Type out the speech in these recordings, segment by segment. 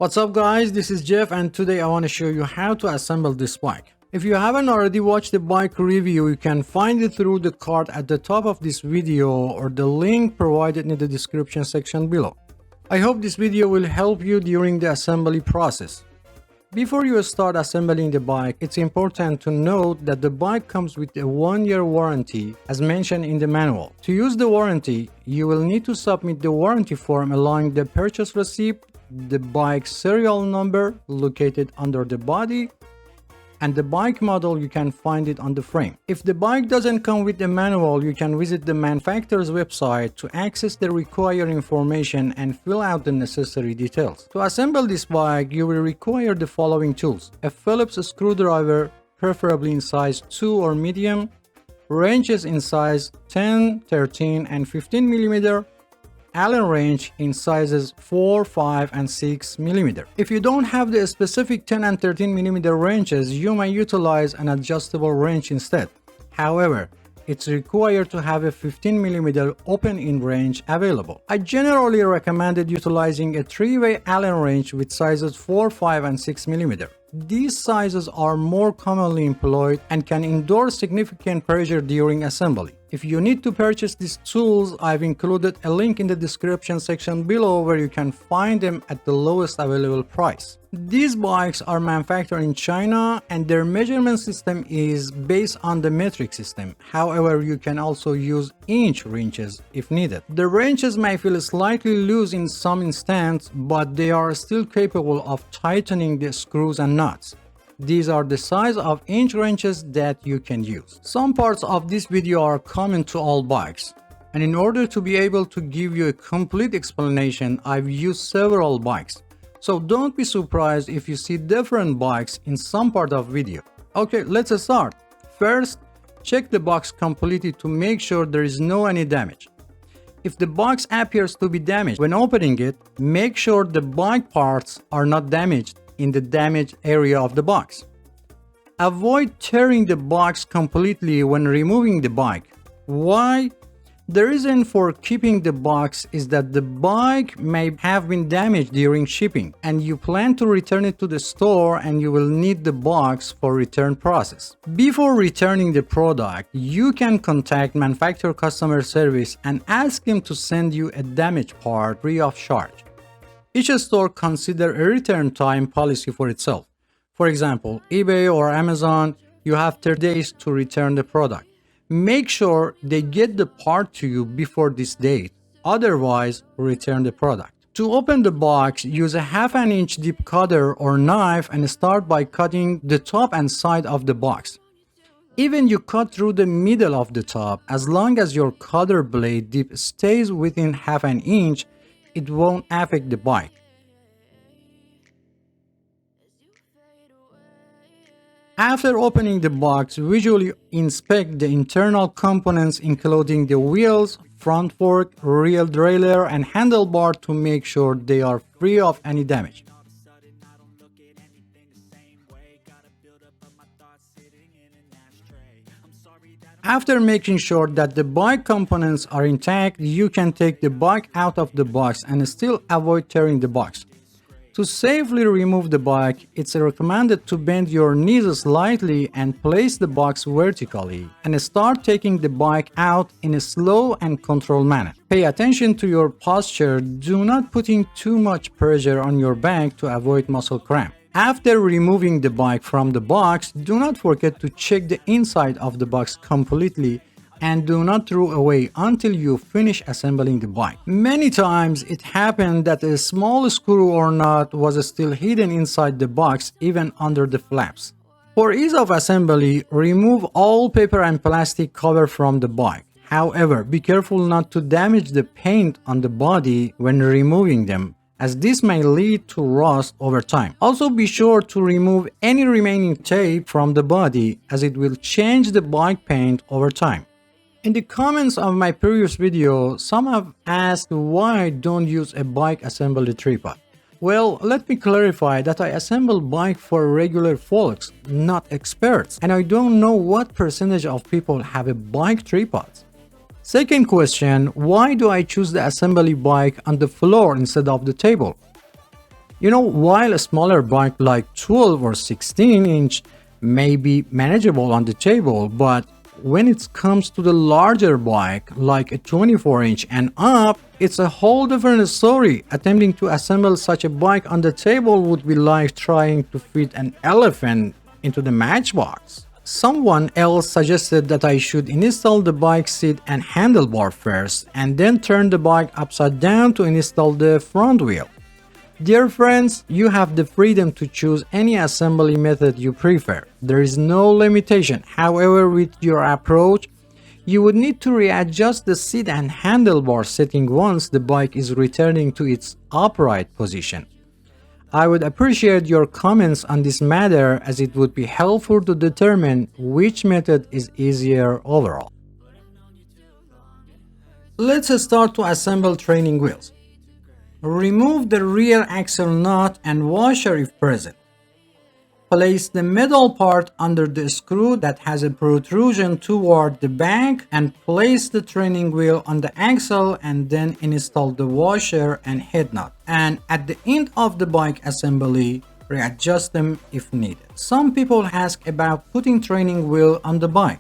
What's up guys, this is Jeff and today I want to show you how to assemble this bike. If you haven't already watched the bike review, you can find it through the card at the top of this video or the link provided in the description section below. I hope this video will help you during the assembly process. Before you start assembling the bike, it's important to note that the bike comes with a 1-year warranty as mentioned in the manual. To use the warranty, you will need to submit the warranty form along the purchase receipt, the bike serial number located under the body, and the bike model. You can find it on the frame. If the bike doesn't come with the manual, you can visit the manufacturer's website to access the required information and fill out the necessary details. To assemble this bike, you will require the following tools: a Phillips screwdriver, preferably in size 2 or medium, wrenches in size 10, 13, and 15 mm, Allen wrench in sizes 4, 5, and 6 mm. If you don't have the specific 10 and 13 mm wrenches, you may utilize an adjustable wrench instead. However, it's required to have a 15 mm open-end wrench available. I generally recommended utilizing a 3-way Allen wrench with sizes 4, 5, and 6 mm. These sizes are more commonly employed and can endure significant pressure during assembly. If you need to purchase these tools, I've included a link in the description section below where you can find them at the lowest available price. These bikes are manufactured in China and their measurement system is based on the metric system. However, you can also use inch wrenches if needed. The wrenches may feel slightly loose in some instances, but they are still capable of tightening the screws and nuts. These are the size of inch wrenches that you can use. Some parts of this video are common to all bikes, and in order to be able to give you a complete explanation, I've used several bikes. So don't be surprised if you see different bikes in some part of video. Okay, let's start. First, check the box completely to make sure there is no any damage. If the box appears to be damaged when opening it, make sure the bike parts are not damaged in the damaged area of the box. Avoid tearing the box completely when removing the bike. Why? The reason for keeping the box is that the bike may have been damaged during shipping and you plan to return it to the store and you will need the box for return process. Before returning the product, you can contact manufacturer customer service and ask them to send you a damaged part free of charge. Each store considers a return time policy for itself. For example, eBay or Amazon, you have 30 days to return the product. Make sure they get the part to you before this date, otherwise return the product. To open the box, use a 1/2 inch deep cutter or knife and start by cutting the top and side of the box. Even you cut through the middle of the top, as long as your cutter blade dip stays within 1/2 inch, it won't affect the bike. After opening the box, visually inspect the internal components including the wheels, front fork, rear derailleur, and handlebar to make sure they are free of any damage. After making sure that the bike components are intact, you can take the bike out of the box and still avoid tearing the box. To safely remove the bike, it's recommended to bend your knees slightly and place the box vertically and start taking the bike out in a slow and controlled manner. Pay attention to your posture. Do not put in too much pressure on your back to avoid muscle cramp. After removing the bike from the box, do not forget to check the inside of the box completely and do not throw away until you finish assembling the bike. Many times it happened that a small screw or nut was still hidden inside the box, even under the flaps. For ease of assembly, remove all paper and plastic cover from the bike. However, be careful not to damage the paint on the body when removing them, as this may lead to rust over time. Also be sure to remove any remaining tape from the body, as it will change the bike paint over time. In the comments of my previous video, some have asked why I don't use a bike assembly tripod. Well, let me clarify that I assemble bike for regular folks, not experts, and I don't know what percentage of people have a bike tripod. Second question, why do I choose the assembly bike on the floor instead of the table? You know, while a smaller bike like 12 or 16-inch may be manageable on the table, but when it comes to the larger bike like a 24-inch and up, it's a whole different story. Attempting to assemble such a bike on the table would be like trying to fit an elephant into the matchbox. Someone else suggested that I should install the bike seat and handlebar first and then turn the bike upside down to install the front wheel. Dear friends, you have the freedom to choose any assembly method you prefer. There is no limitation. However, with your approach, you would need to readjust the seat and handlebar setting once the bike is returning to its upright position. I would appreciate your comments on this matter, as it would be helpful to determine which method is easier overall. Let's start to assemble training wheels. Remove the rear axle nut and washer if present. Place the metal part under the screw that has a protrusion toward the back and place the training wheel on the axle, and then install the washer and head nut. And at the end of the bike assembly, readjust them if needed. Some people ask about putting training wheel on the bike.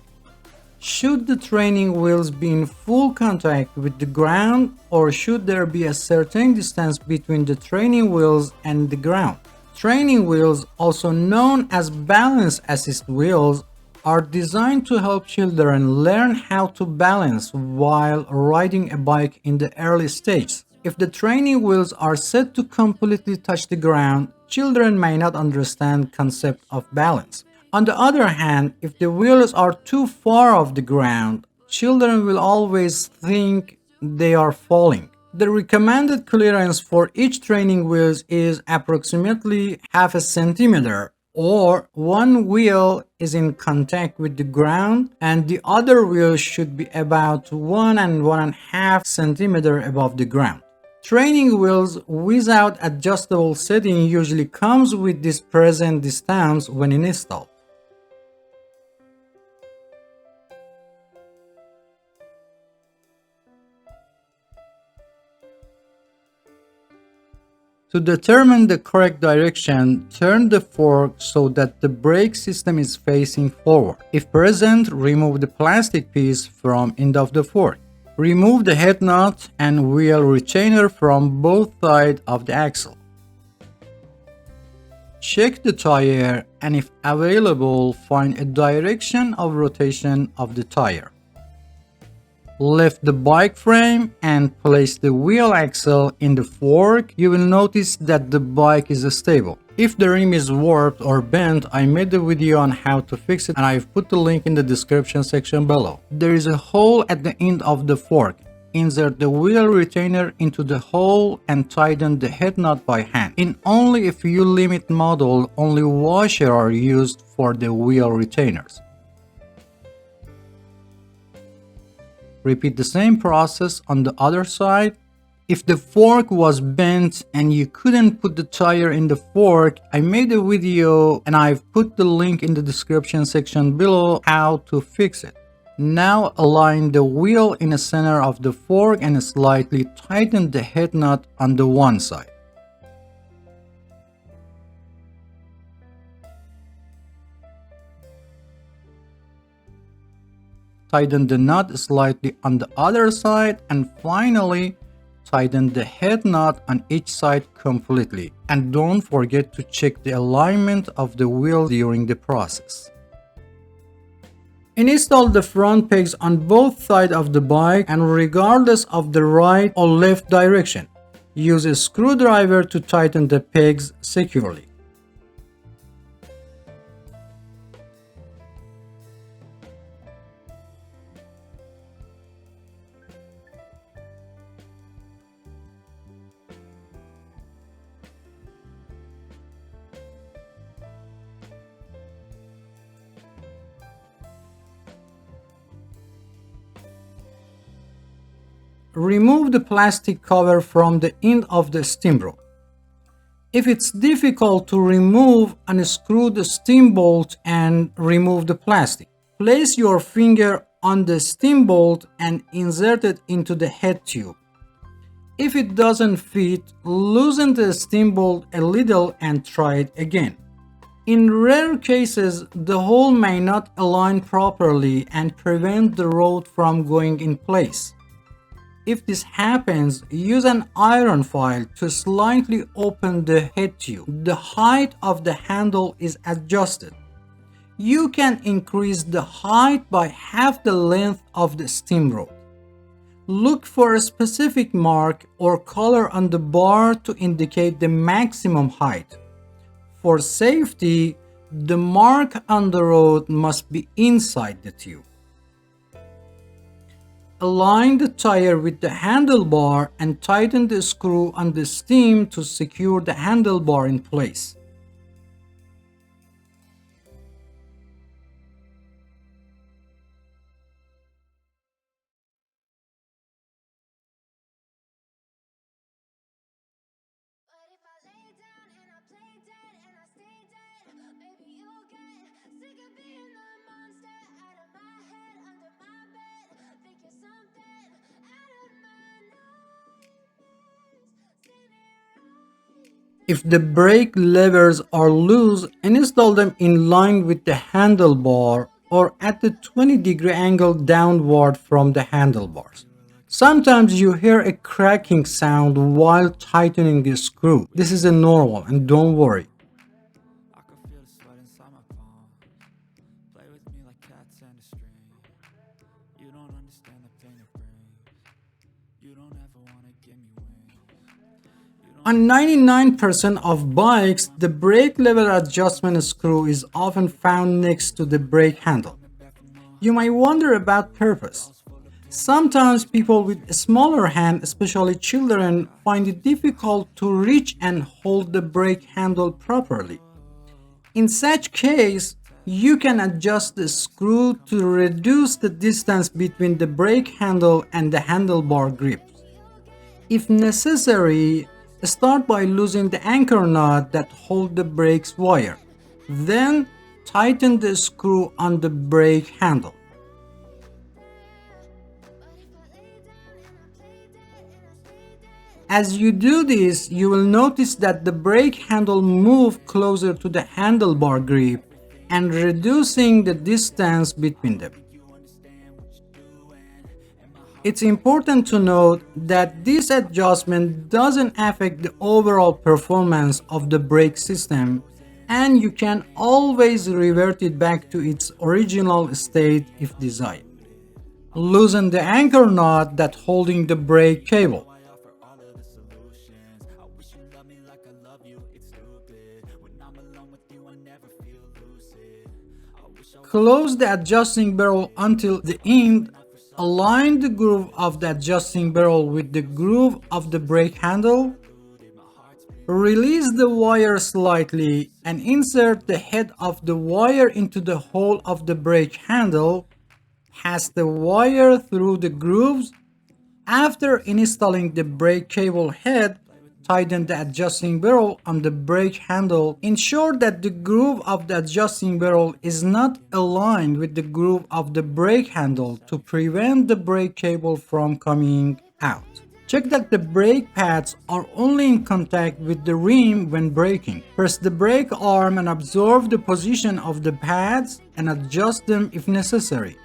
Should the training wheels be in full contact with the ground, or should there be a certain distance between the training wheels and the ground? Training wheels, also known as balance assist wheels, are designed to help children learn how to balance while riding a bike in the early stages. If the training wheels are set to completely touch the ground, children may not understand the concept of balance. On the other hand, if the wheels are too far off the ground, children will always think they are falling. The recommended clearance for each training wheel is approximately half a centimeter, or one wheel is in contact with the ground and the other wheel should be about 1.5 centimeter above the ground. Training wheels without adjustable setting usually comes with this present distance when installed. To determine the correct direction, turn the fork so that the brake system is facing forward. If present, remove the plastic piece from end of the fork. Remove the head nut and wheel retainer from both sides of the axle. Check the tire and, if available, find a direction of rotation of the tire. Lift the bike frame and place the wheel axle in the fork. You will notice that the bike is stable. If the rim is warped or bent, I made a video on how to fix it and I've put the link in the description section below. There is a hole at the end of the fork. Insert the wheel retainer into the hole and tighten the head nut by hand. In only a few limit models, only washers are used for the wheel retainers. Repeat the same process on the other side. If the fork was bent and you couldn't put the tire in the fork, I made a video and I've put the link in the description section below how to fix it. Now align the wheel in the center of the fork and slightly tighten the head nut on the one side. Tighten the nut slightly on the other side, and finally tighten the head nut on each side completely. And don't forget to check the alignment of the wheel during the process. Install the front pegs on both sides of the bike and regardless of the right or left direction. Use a screwdriver to tighten the pegs securely. Remove the plastic cover from the end of the steamboat. If it's difficult to remove, unscrew the steamboat and remove the plastic. Place your finger on the steamboat and insert it into the head tube. If it doesn't fit, loosen the steam bolt a little and try it again. In rare cases, the hole may not align properly and prevent the rod from going in place. If this happens, use an iron file to slightly open the head tube. The height of the handle is adjusted. You can increase the height by half the length of the steam rod. Look for a specific mark or color on the bar to indicate the maximum height. For safety, the mark on the rod must be inside the tube. Align the tire with the handlebar and tighten the screw on the stem to secure the handlebar in place. If the brake levers are loose, install them in line with the handlebar or at the 20-degree angle downward from the handlebars. Sometimes you hear a cracking sound while tightening the screw. This is normal and don't worry. I can feel the sweat inside my palm. Play with me like cats and a string. You don't understand the pain it brings. You don't ever wanna give me wings. On 99% of bikes, the brake lever adjustment screw is often found next to the brake handle. You might wonder about purpose. Sometimes people with a smaller hand, especially children, find it difficult to reach and hold the brake handle properly. In such case, you can adjust the screw to reduce the distance between the brake handle and the handlebar grips. If necessary, start by loosening the anchor nut that holds the brake's wire. Then, tighten the screw on the brake handle. As you do this, you will notice that the brake handle moves closer to the handlebar grip and reducing the distance between them. It's important to note that this adjustment doesn't affect the overall performance of the brake system, and you can always revert it back to its original state if desired. Loosen the anchor nut that's holding the brake cable. Close the adjusting barrel until the end. Align the groove of the adjusting barrel with the groove of the brake handle. Release the wire slightly and insert the head of the wire into the hole of the brake handle. Pass the wire through the grooves. After installing the brake cable head, tighten the adjusting barrel on the brake handle. Ensure that the groove of the adjusting barrel is not aligned with the groove of the brake handle to prevent the brake cable from coming out. Check that the brake pads are only in contact with the rim when braking. Press the brake arm and observe the position of the pads and adjust them if necessary.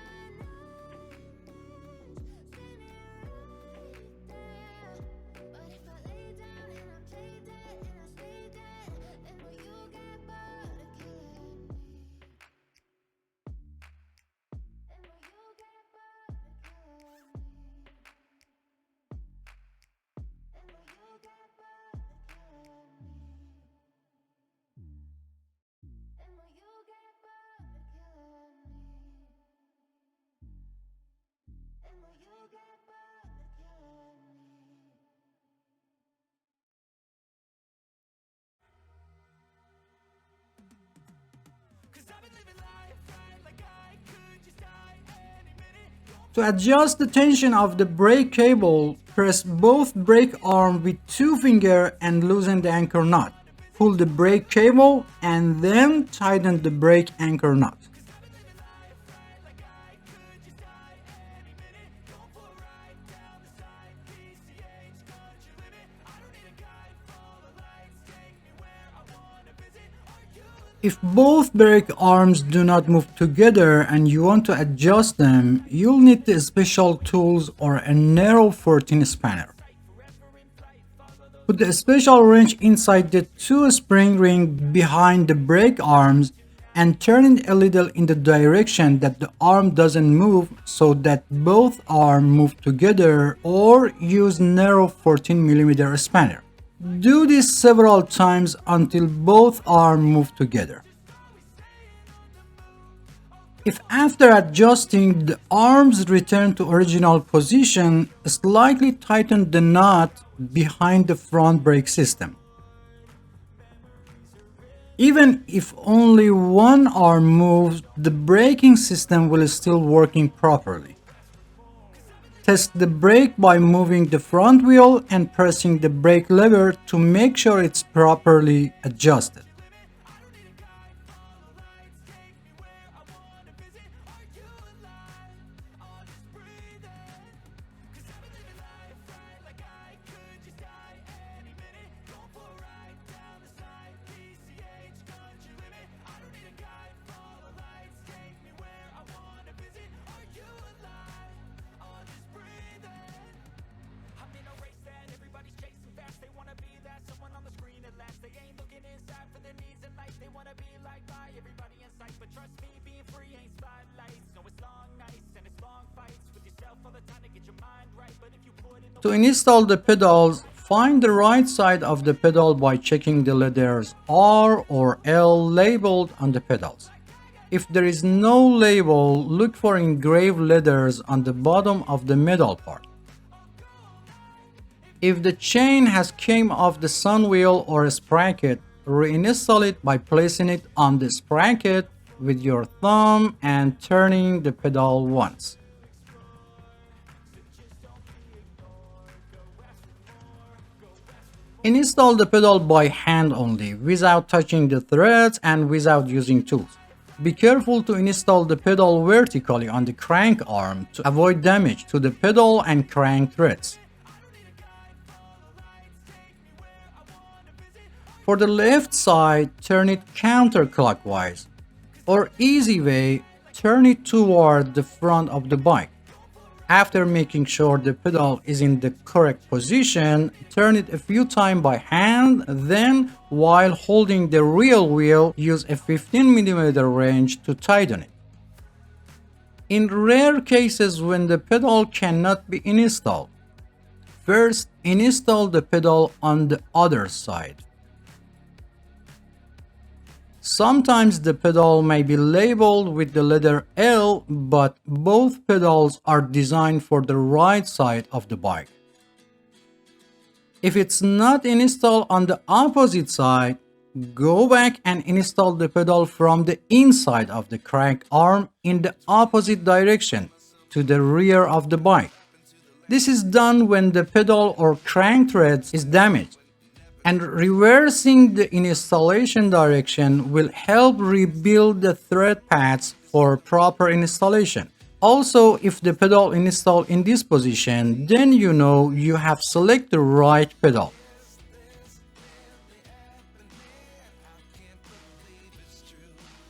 To adjust the tension of the brake cable, press both brake arms with 2 fingers and loosen the anchor nut. Pull the brake cable and then tighten the brake anchor nut. If both brake arms do not move together and you want to adjust them, you'll need the special tools or a narrow 14 spanner. Put the special wrench inside the two spring rings behind the brake arms and turn it a little in the direction that the arm doesn't move so that both arms move together, or use narrow 14mm spanner. Do this several times until both arms move together. If after adjusting the arms return to original position, slightly tighten the knot behind the front brake system. Even if only one arm moves, the braking system will still working properly. Test the brake by moving the front wheel and pressing the brake lever to make sure it's properly adjusted. To install the pedals, find the right side of the pedal by checking the letters R or L labeled on the pedals. If there is no label, look for engraved letters on the bottom of the metal part. If the chain has came off the sun wheel or sprocket, reinstall it by placing it on the sprocket with your thumb and turning the pedal once. Install the pedal by hand only, without touching the threads and without using tools. Be careful to install the pedal vertically on the crank arm to avoid damage to the pedal and crank threads. For the left side, turn it counterclockwise, or easy way, turn it toward the front of the bike. After making sure the pedal is in the correct position, turn it a few times by hand, then while holding the rear wheel, use a 15mm wrench to tighten it. In rare cases when the pedal cannot be installed, first install the pedal on the other side. Sometimes the pedal may be labeled with the letter L, but both pedals are designed for the right side of the bike. If it's not installed on the opposite side, go back and install the pedal from the inside of the crank arm in the opposite direction to the rear of the bike. This is done when the pedal or crank thread is damaged. And reversing the installation direction will help rebuild the thread paths for proper installation. Also, if the pedal installed in this position, then you know you have selected the right pedal.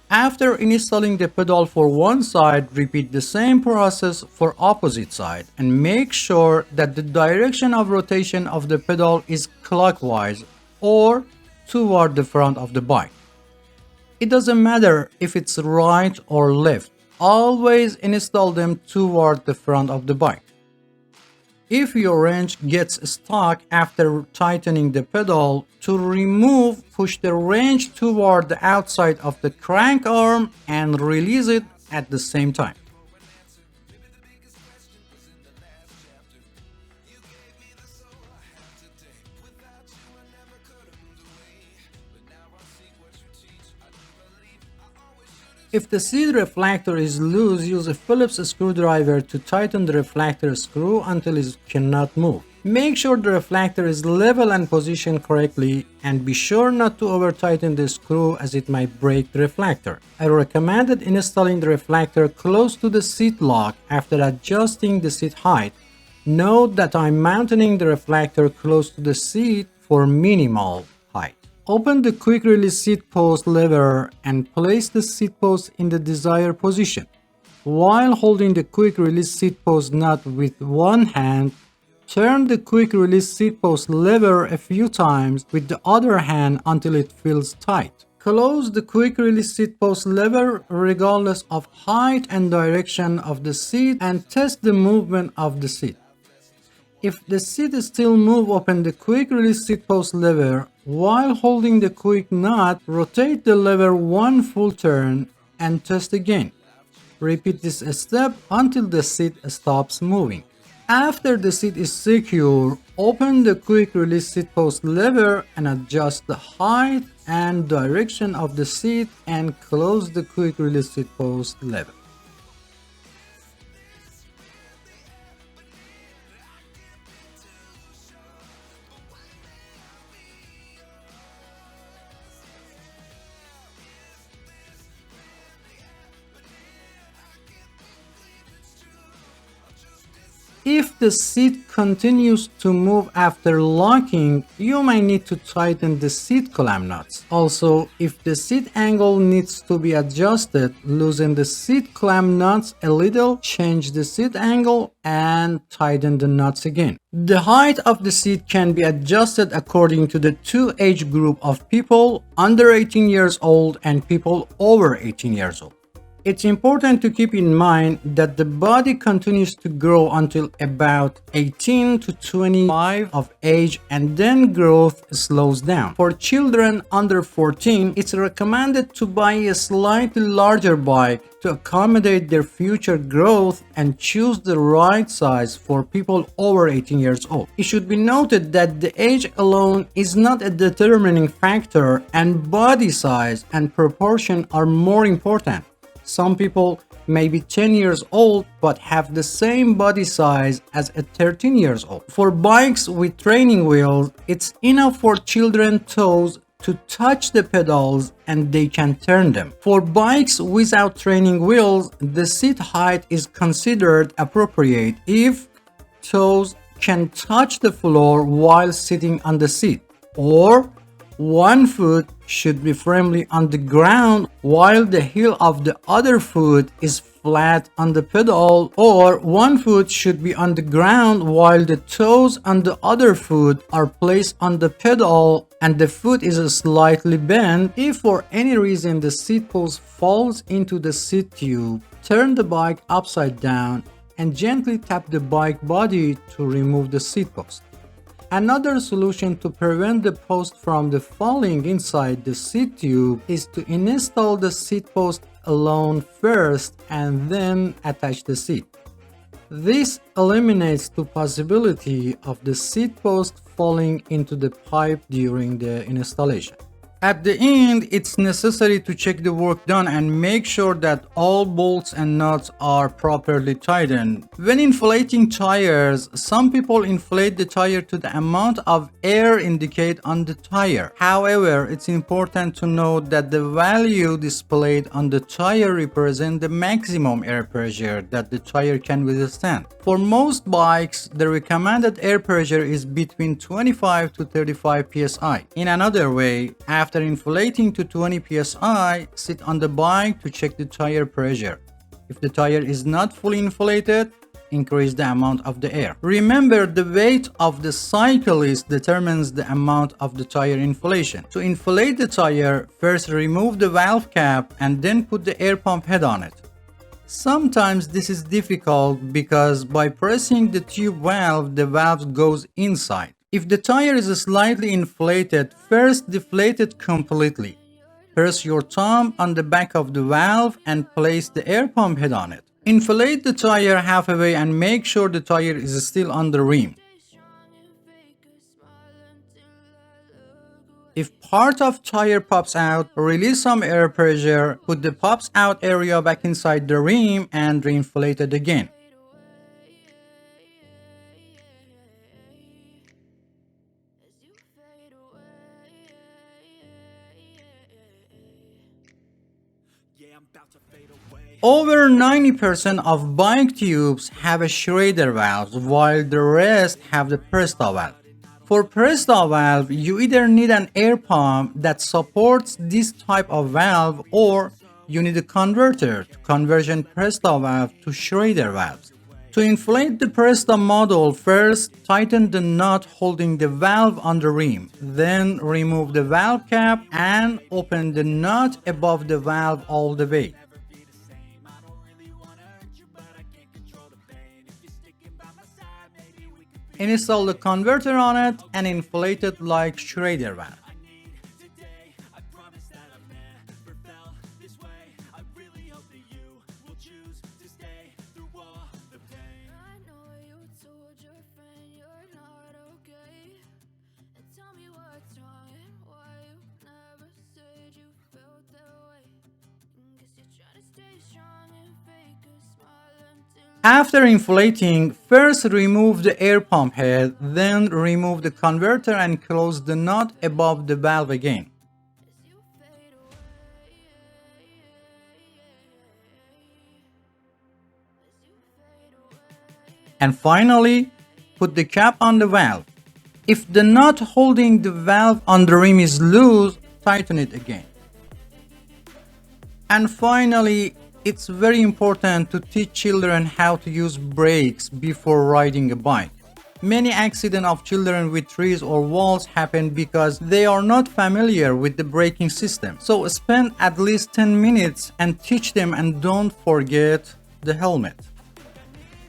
After installing the pedal for one side, repeat the same process for opposite side and make sure that the direction of rotation of the pedal is clockwise or toward the front of the bike. It doesn't matter if it's right or left, always install them toward the front of the bike. If your wrench gets stuck after tightening the pedal, to remove, push the wrench toward the outside of the crank arm and release it at the same time. If the seat reflector is loose, use a Phillips screwdriver to tighten the reflector screw until it cannot move. Make sure the reflector is level and positioned correctly, and be sure not to over tighten the screw as it might break the reflector. I recommended installing the reflector close to the seat lock after adjusting the seat height. Note that I'm mounting the reflector close to the seat for minimal height. Open the quick release seat post lever and place the seat post in the desired position. While holding the quick release seat post nut with one hand, turn the quick release seat post lever a few times with the other hand until it feels tight. Close the quick release seat post lever regardless of height and direction of the seat and test the movement of the seat. If the seat still moves, open the quick release seat post lever. While holding the quick nut, rotate the lever one full turn and test again. Repeat this step until the seat stops moving. After the seat is secure, open the quick release seat post lever and adjust the height and direction of the seat and close the quick release seat post lever. If the seat continues to move after locking, you may need to tighten the seat clamp nuts. Also, if the seat angle needs to be adjusted, loosen the seat clamp nuts a little, change the seat angle, and tighten the nuts again. The height of the seat can be adjusted according to the two age group of people under 18 years old and people over 18 years old. It's important to keep in mind that the body continues to grow until about 18 to 25 of age and then growth slows down. For children under 14, it's recommended to buy a slightly larger bike to accommodate their future growth and choose the right size for people over 18 years old. It should be noted that the age alone is not a determining factor and body size and proportion are more important. Some people may be 10 years old but have the same body size as a 13 years old. For bikes with training wheels, it's enough for children's toes to touch the pedals and they can turn them. For bikes without training wheels, the seat height is considered appropriate if toes can touch the floor while sitting on the seat, or one foot should be firmly on the ground while the heel of the other foot is flat on the pedal, or one foot should be on the ground while the toes on the other foot are placed on the pedal and the foot is slightly bent. If for any reason the seat post falls into the seat tube, turn the bike upside down and gently tap the bike body to remove the seat post. Another solution to prevent the post from falling inside the seat tube is to install the seat post alone first and then attach the seat. This eliminates the possibility of the seat post falling into the pipe during the installation. At the end, it's necessary to check the work done and make sure that all bolts and nuts are properly tightened. When inflating tires, some people inflate the tire to the amount of air indicated on the tire. However, it's important to note that the value displayed on the tire represents the maximum air pressure that the tire can withstand. For most bikes, the recommended air pressure is between 25 to 35 psi. In another way, after inflating to 20 psi, sit on the bike to check the tire pressure. If the tire is not fully inflated, increase the amount of the air. Remember, the weight of the cyclist determines the amount of the tire inflation. To inflate the tire, first remove the valve cap and then put the air pump head on it. Sometimes this is difficult because by pressing the tube valve, the valve goes inside. If the tire is slightly inflated, first deflate it completely. Press your thumb on the back of the valve and place the air pump head on it. Inflate the tire halfway and make sure the tire is still on the rim. If part of tire pops out, release some air pressure, put the pops out area back inside the rim and reinflate it again. Over 90% of bike tubes have a Schrader valve, while the rest have the Presta valve. For Presta valve, you either need an air pump that supports this type of valve or you need a converter to conversion Presta valve to Schrader valves. To inflate the Presta model, first tighten the nut holding the valve on the rim, then remove the valve cap and open the nut above the valve all the way. Install the converter on it and inflate it like Schrader valve. After inflating, first remove the air pump head, then remove the converter and close the nut above the valve again. And finally, put the cap on the valve. If the nut holding the valve on the rim is loose, tighten it again. And finally, it's very important to teach children how to use brakes before riding a bike. Many accidents of children with trees or walls happen because they are not familiar with the braking system. So spend at least 10 minutes and teach them, and don't forget the helmet.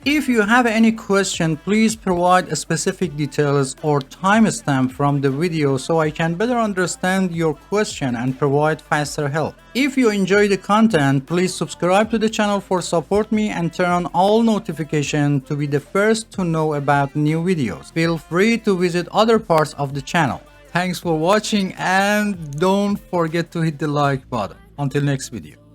If you have any question, please provide specific details or timestamp from the video so I can better understand your question and provide faster help. If you enjoy the content, please subscribe to the channel for support me and turn on all notifications to be the first to know about new videos. Feel free to visit other parts of the channel. Thanks for watching and don't forget to hit the like button. Until next video.